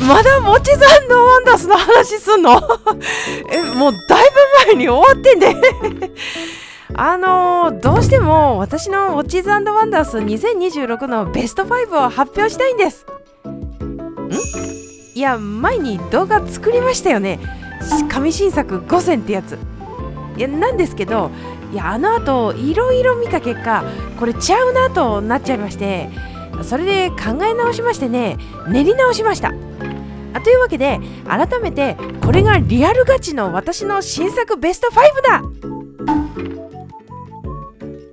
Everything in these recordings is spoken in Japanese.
まだモチザンドワンダースの話すんのもうだいぶ前に終わってんでどうしても私のウォッチーズ&ワンダース2026のベスト5を発表したいんです。いや、前に動画作りましたよね。神新作5選ってやつ。いや、なんですけど、いや、あの後いろいろ見た結果、これちゃうなとなっちゃいまして、それで考え直しましてね、練り直しました。というわけで、改めてこれがリアルガチの私の新作ベスト5だ。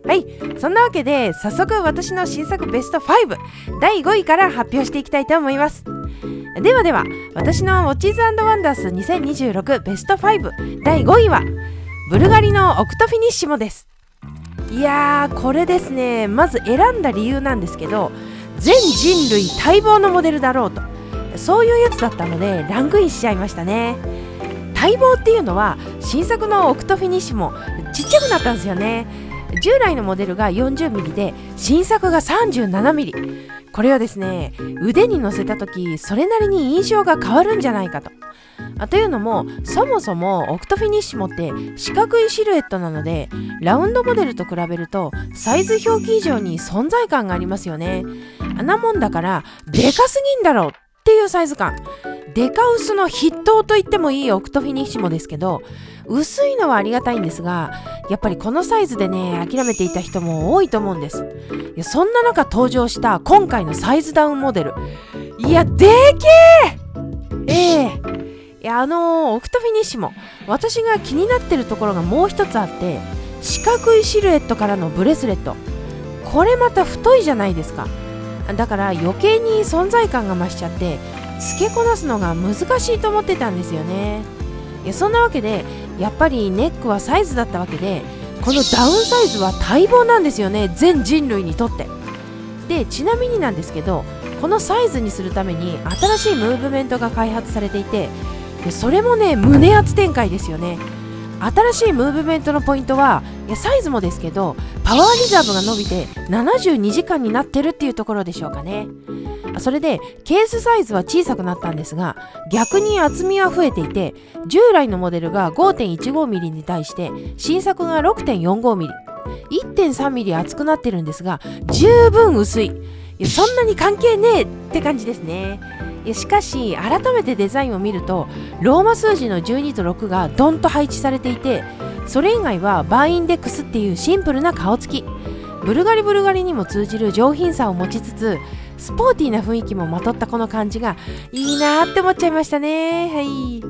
はい、そんなわけで早速私の新作ベスト5第5位から発表していきたいと思います。では私のウォッチーズ&ワンダース2026ベスト5第5位はブルガリのオクトフィニッシモです。いやー、これですね、まず選んだ理由なんですけど、全人類待望のモデルだろうと、そういうやつだったのでランクインしちゃいましたね。待望っていうのは新作のオクトフィニッシモちっちゃくなったんですよね。従来のモデルが 40mm で新作が 37mm。 これはですね、腕に乗せた時それなりに印象が変わるんじゃないかと。というのも、そもそもオクトフィニッシモって四角いシルエットなので、ラウンドモデルと比べるとサイズ表記以上に存在感がありますよね。なもんだからでかすぎんだろうっていうサイズ感。デカ薄の筆頭と言ってもいいオクトフィニッシモですけど、薄いのはありがたいんですが、やっぱりこのサイズでね、諦めていた人も多いと思うんです。いや、そんな中登場した今回のサイズダウンモデル、いや、でけえいや、オクトフィニッシモ、私が気になってるところがもう一つあって、四角いシルエットからのブレスレット。これまた太いじゃないですか。だから余計に存在感が増しちゃって、付けこなすのが難しいと思ってたんですよね。いや、そんなわけでやっぱりネックはサイズだったわけで、このダウンサイズは待望なんですよね、全人類にとって。で、ちなみになんですけど、このサイズにするために新しいムーブメントが開発されていて、それもね、胸圧展開ですよね。新しいムーブメントのポイントは、サイズもですけど、パワーリザーブが伸びて72時間になってるっていうところでしょうかね。それでケースサイズは小さくなったんですが、逆に厚みは増えていて、従来のモデルが 5.15mm に対して新作が 6.45mm、1.3mm 厚くなってるんですが、十分薄い。そんなに関係ねえって感じですね。しかし改めてデザインを見ると、ローマ数字の12と6がドンと配置されていて、それ以外はバーインデックスっていうシンプルな顔つき。ブルガリにも通じる上品さを持ちつつ、スポーティーな雰囲気もまとったこの感じがいいなって思っちゃいましたね。はい。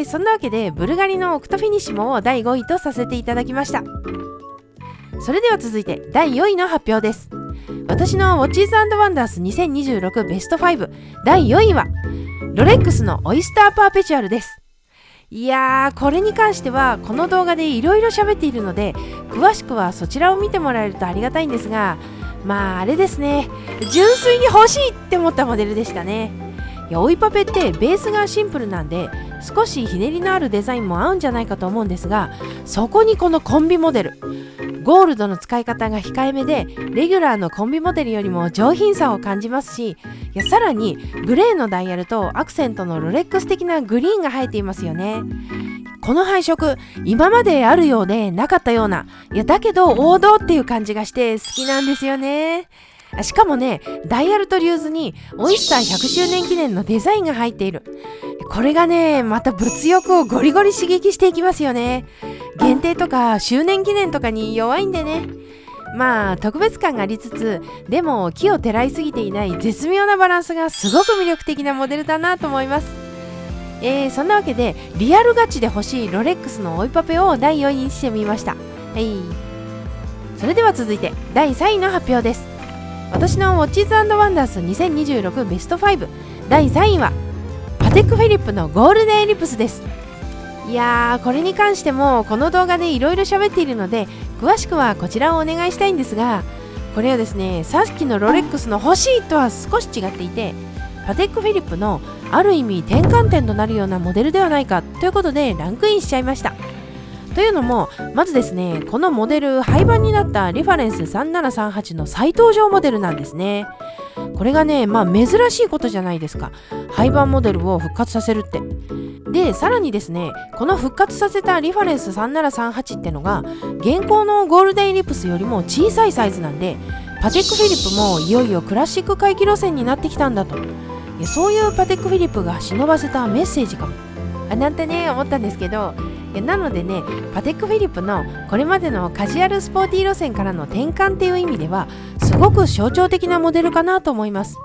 そんなわけでブルガリのオクトフィニッシモを第5位とさせていただきました。それでは続いて第4位の発表です。私のウォッチーズ&ワンダース2026ベスト5第4位はロレックスのオイスターパーペチュアルです。いやー、これに関してはこの動画でいろいろ喋っているので、詳しくはそちらを見てもらえるとありがたいんですが、まああれですね、純粋に欲しいって思ったモデルでしたね。いや、オイパペってベースがシンプルなんで、少しひねりのあるデザインも合うんじゃないかと思うんですが、そこにこのコンビモデル、ゴールドの使い方が控えめで、レギュラーのコンビモデルよりも上品さを感じますし、いや、さらにグレーのダイヤルとアクセントのロレックス的なグリーンが入っていますよね。この配色、今まであるようでなかったような、いや、だけど王道っていう感じがして好きなんですよね。しかもね、ダイヤルとリューズにオイスター100周年記念のデザインが入っている。これがね、また物欲をゴリゴリ刺激していきますよね。限定とか周年記念とかに弱いんでね。まあ特別感がありつつ、でも木をてらいすぎていない絶妙なバランスがすごく魅力的なモデルだなと思います。そんなわけでリアルガチで欲しいロレックスのオイパペを第4位にしてみました。はい。それでは続いて第3位の発表です。私のウォッチーズ&ワンダース2026ベスト5第3位はパテックフィリップのゴールデンエリプスです。いやー、これに関してもこの動画でいろいろ喋っているので、詳しくはこちらをお願いしたいんですが、これはですね、さっきのロレックスの欲しいとは少し違っていて、パテックフィリップのある意味転換点となるようなモデルではないかということでランクインしちゃいました。というのも、まずですね、このモデル廃盤になったリファレンス3738の再登場モデルなんですね。これがね、珍しいことじゃないですか。廃盤モデルを復活させるって。で、さらにですね、この復活させたリファレンス3738ってのが現行のゴールデンイリプスよりも小さいサイズなんで、パテックフィリップもいよいよクラシック回帰路線になってきたんだと。そういうパテックフィリップが忍ばせたメッセージかもなんてね思ったんですけど、なのでね、パテックフィリップのこれまでのカジュアルスポーティー路線からの転換っていう意味ではすごく象徴的なモデルかなと思います。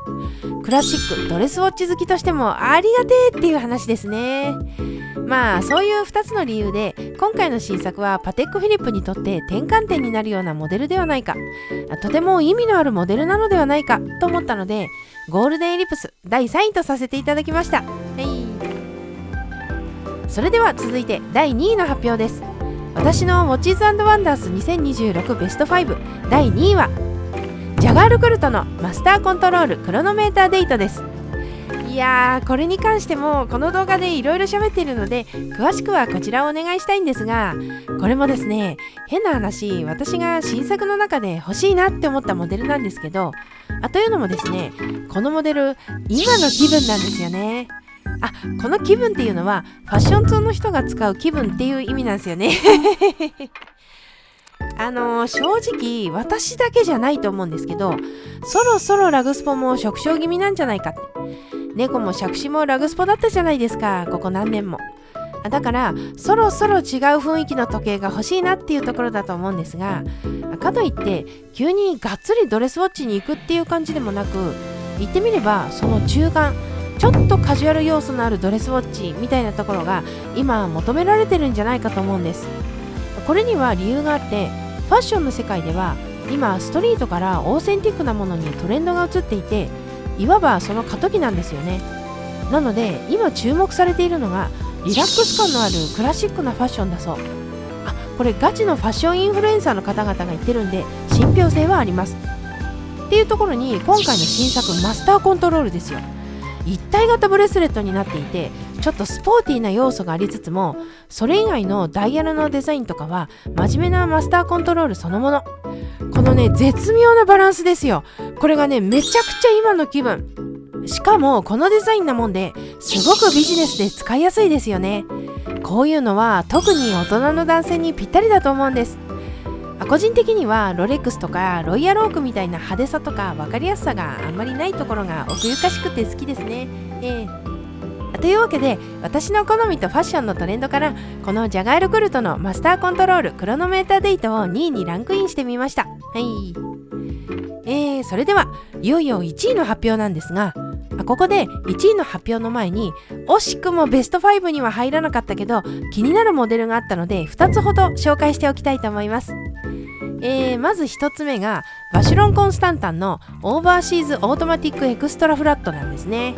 クラシックドレスウォッチ好きとしてもありがてえっていう話ですね。そういう2つの理由で今回の新作はパテックフィリップにとって転換点になるようなモデルではないか、とても意味のあるモデルなのではないかと思ったので、ゴールデンイリプス第3位とさせていただきました。それでは続いて第2位の発表です。私の Watches and Wonders 2026ベスト5第2位はジャガールクルトのマスターコントロールクロノメーターデートです。いやー、これに関してもこの動画でいろいろ喋っているので詳しくはこちらをお願いしたいんですが、これもですね、変な話、私が新作の中で欲しいなって思ったモデルなんですけど、というのもですね、このモデル今の気分なんですよね。この気分っていうのはファッション通の人が使う気分っていう意味なんですよね正直私だけじゃないと思うんですけど、そろそろラグスポも縮小気味なんじゃないかって。猫も杓子もラグスポだったじゃないですか、ここ何年も。だからそろそろ違う雰囲気の時計が欲しいなっていうところだと思うんですが、かといって急にがっつりドレスウォッチに行くっていう感じでもなく、言ってみればその中間、ちょっとカジュアル要素のあるドレスウォッチみたいなところが今求められてるんじゃないかと思うんです。これには理由があって、ファッションの世界では今ストリートからオーセンティックなものにトレンドが移っていて、いわばその過渡期なんですよね。なので今注目されているのがリラックス感のあるクラシックなファッションだそう。これガチのファッションインフルエンサーの方々が言ってるんで信憑性はありますっていうところに、今回の新作マスターコントロールですよ。一体型ブレスレットになっていて、ちょっとスポーティーな要素がありつつも、それ以外のダイヤルのデザインとかは真面目なマスターコントロールそのもの。このね、絶妙なバランスですよ。これがね、めちゃくちゃ今の気分。しかもこのデザインなもんですごくビジネスで使いやすいですよね。こういうのは特に大人の男性にぴったりだと思うんです。個人的にはロレックスとかロイヤルオークみたいな派手さとか分かりやすさがあんまりないところが奥ゆかしくて好きですね。というわけで、私の好みとファッションのトレンドからこのジャガールクルトのマスターコントロールクロノメーターデートを2位にランクインしてみました。それではいよいよ1位の発表なんですが、ここで1位の発表の前に惜しくもベスト5には入らなかったけど気になるモデルがあったので2つほど紹介しておきたいと思います。まず1つ目がバシュロン・コンスタンタンのオーバーシーズ・オートマティック・エクストラ・フラットなんですね。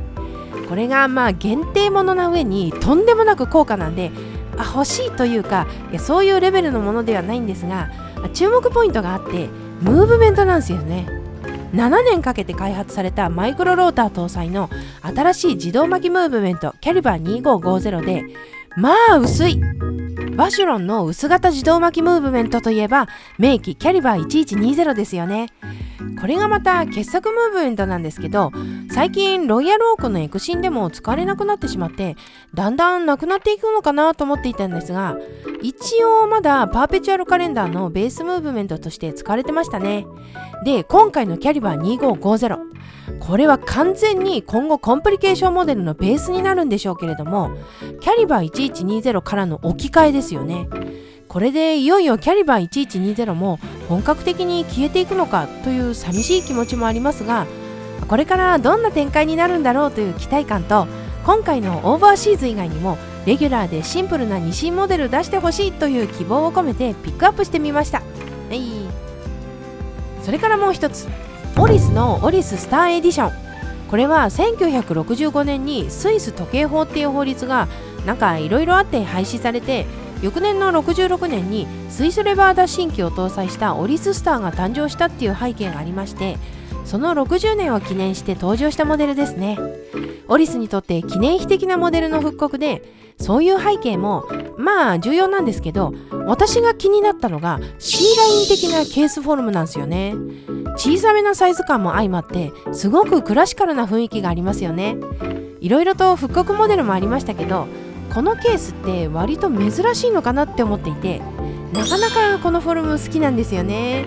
これが限定ものな上にとんでもなく高価なんで、欲しいというかそういうレベルのものではないんですが、注目ポイントがあってムーブメントなんですよね。7年かけて開発されたマイクロローター搭載の新しい自動巻きムーブメントキャリバー2550で、薄い。バシュロンの薄型自動巻きムーブメントといえば名機キャリバー1120ですよね。これがまた傑作ムーブメントなんですけど、最近ロイヤルオークのエクシンでも使われなくなってしまってだんだんなくなっていくのかなと思っていたんですが、一応まだパーペチュアルカレンダーのベースムーブメントとして使われてましたね。で、今回のキャリバー2550、これは完全に今後コンプリケーションモデルのベースになるんでしょうけれども、キャリバー1120からの置き換えですよね。これでいよいよキャリバー1120も本格的に消えていくのかという寂しい気持ちもありますが、これからどんな展開になるんだろうという期待感と、今回のオーバーシーズ以外にもレギュラーでシンプルな2新モデル出してほしいという希望を込めてピックアップしてみました。それからもう一つ、オリスのオリススターエディション。これは1965年にスイス時計法っていう法律がなんかいろいろあって廃止されて、翌年の66年にスイスレバー脱進機を搭載したオリススターが誕生したっていう背景がありまして、その60年を記念して登場したモデルですね。オリスにとって記念碑的なモデルの復刻で、そういう背景もまあ重要なんですけど、私が気になったのが C ライン的なケースフォルムなんですよね。小さめなサイズ感も相まってすごくクラシカルな雰囲気がありますよね。いろいろと復刻モデルもありましたけど、このケースって割と珍しいのかなって思っていて、なかなかこのフォルム好きなんですよね。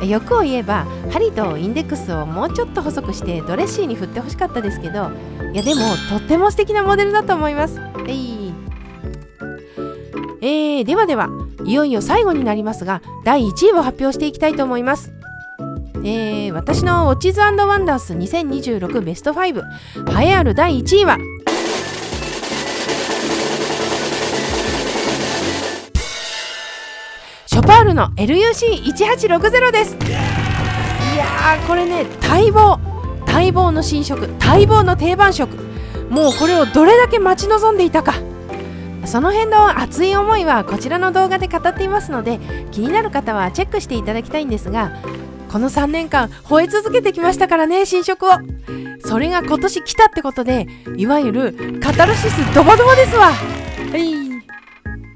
欲を言えば針とインデックスをもうちょっと細くしてドレッシーに振ってほしかったですけど、いやでもとっても素敵なモデルだと思います。ではいよいよ最後になりますが、第1位を発表していきたいと思います。私のウォッチズ&ワンダース2026ベスト5栄えある第1位はショパールの LUC1860 です。いやーこれね、待望の新色、待望の定番色、もうこれをどれだけ待ち望んでいたか。その辺の熱い思いはこちらの動画で語っていますので、気になる方はチェックしていただきたいんですが、この3年間吠え続けてきましたからね、新色を。それが今年来たってことで、いわゆるカタルシスドバドバですわ。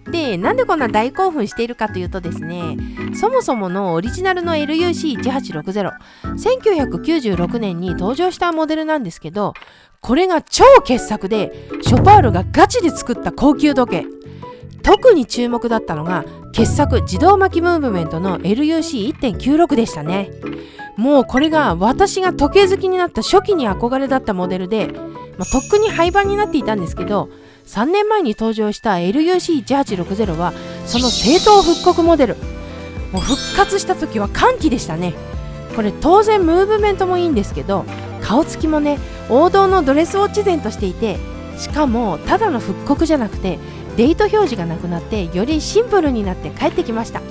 で、なんでこんな大興奮しているかというとですね、そもそものオリジナルの LUC1860、1996年に登場したモデルなんですけど、これが超傑作で、ショパールがガチで作った高級時計。特に注目だったのが傑作自動巻きムーブメントの LUC1.96 でしたね。もうこれが私が時計好きになった初期に憧れだったモデルで、とっくに廃盤になっていたんですけど、3年前に登場した LUC1860 はその正統復刻モデル。もう復活した時は歓喜でしたね。これ当然ムーブメントもいいんですけど、顔つきもね、王道のドレスウォッチ前としていて、しかもただの復刻じゃなくてデート表示がなくなってよりシンプルになって帰ってきました。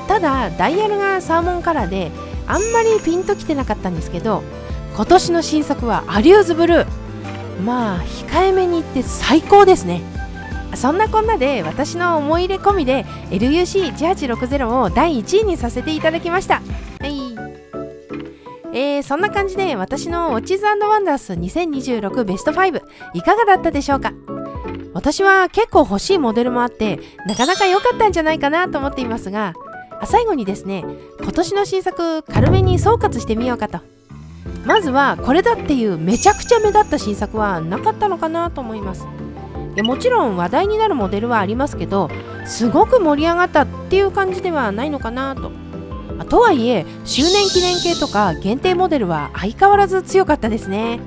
ただダイヤルがサーモンカラーであんまりピンときてなかったんですけど、今年の新作はアリューズブルー、まあ控えめに言って最高ですね。そんなこんなで私の思い入れ込みで LUC1860 を第1位にさせていただきました。そんな感じで私のウォッチズ&ワンダース2026ベスト5いかがだったでしょうか。私は結構欲しいモデルもあってなかなか良かったんじゃないかなと思っていますが、最後にですね、今年の新作軽めに総括してみようかと。まずはこれだっていうめちゃくちゃ目立った新作はなかったのかなと思います。もちろん話題になるモデルはありますけど、すごく盛り上がったっていう感じではないのかなと。とはいえ周年記念系とか限定モデルは相変わらず強かったですね。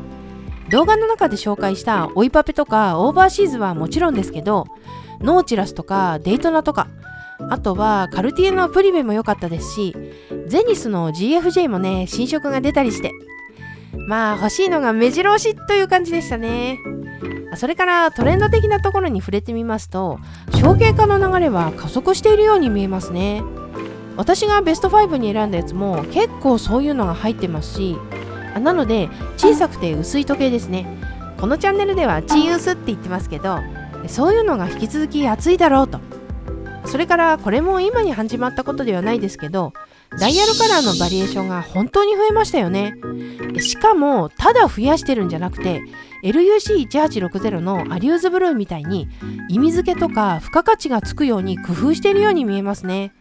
動画の中で紹介したオイパペとかオーバーシーズはもちろんですけど、ノーチラスとかデイトナとか、あとはカルティエのプリベも良かったですし、ゼニスの GFJ もね、新色が出たりして、まあ欲しいのが目白押しという感じでしたね。それからトレンド的なところに触れてみますと、小型化の流れは加速しているように見えますね。私がベスト5に選んだやつも結構そういうのが入ってますし、なので小さくて薄い時計ですね。このチャンネルではチーウスって言ってますけど、そういうのが引き続き熱いだろうと。それからこれも今に始まったことではないですけど、ダイヤルカラーのバリエーションが本当に増えましたよね。しかもただ増やしてるんじゃなくて、 LUC1860 のアリューズブルーみたいに意味付けとか付加価値がつくように工夫しているように見えますね。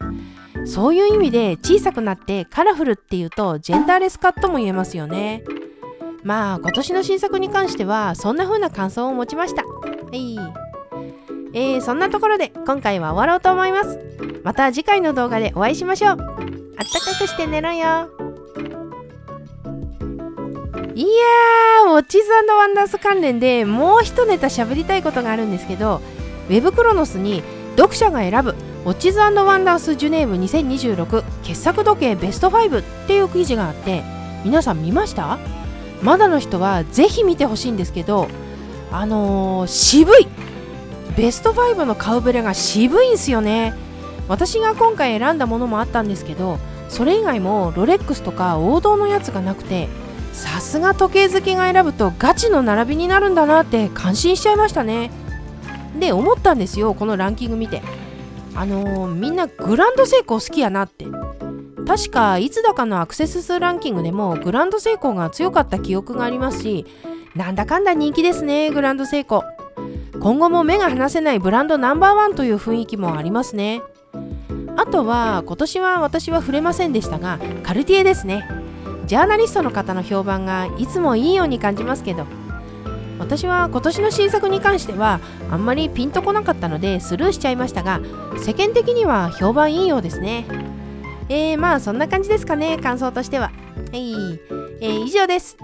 そういう意味で小さくなってカラフルっていうとジェンダーレス化とも言えますよね。まあ今年の新作に関してはそんな風な感想を持ちました。そんなところで今回は終わろうと思います。また次回の動画でお会いしましょう。あったかくして寝ろよ。いやー、ウォッチズ&ワンダース関連でもう一ネタ喋りたいことがあるんですけど、ウェブクロノスに読者が選ぶウォッチズ&ワンダースジュネーブ2026傑作時計ベスト5っていう記事があって、皆さん見ました？まだの人はぜひ見てほしいんですけど、渋いベスト5の顔ぶれが渋いんすよね。私が今回選んだものもあったんですけど、それ以外もロレックスとか王道のやつがなくて、さすが時計好きが選ぶとガチの並びになるんだなって感心しちゃいましたね。で思ったんですよ、このランキング見て。みんなグランドセイコー好きやなって。確かいつだかのアクセス数ランキングでもグランドセイコーが強かった記憶がありますし、なんだかんだ人気ですね、グランドセイコー。今後も目が離せないブランドナンバーワンという雰囲気もありますね。あとは今年は私は触れませんでしたが、カルティエですね。ジャーナリストの方の評判がいつもいいように感じますけど、私は今年の新作に関してはあんまりピンとこなかったのでスルーしちゃいましたが、世間的には評判いいようですね。まあそんな感じですかね、感想としては。以上です。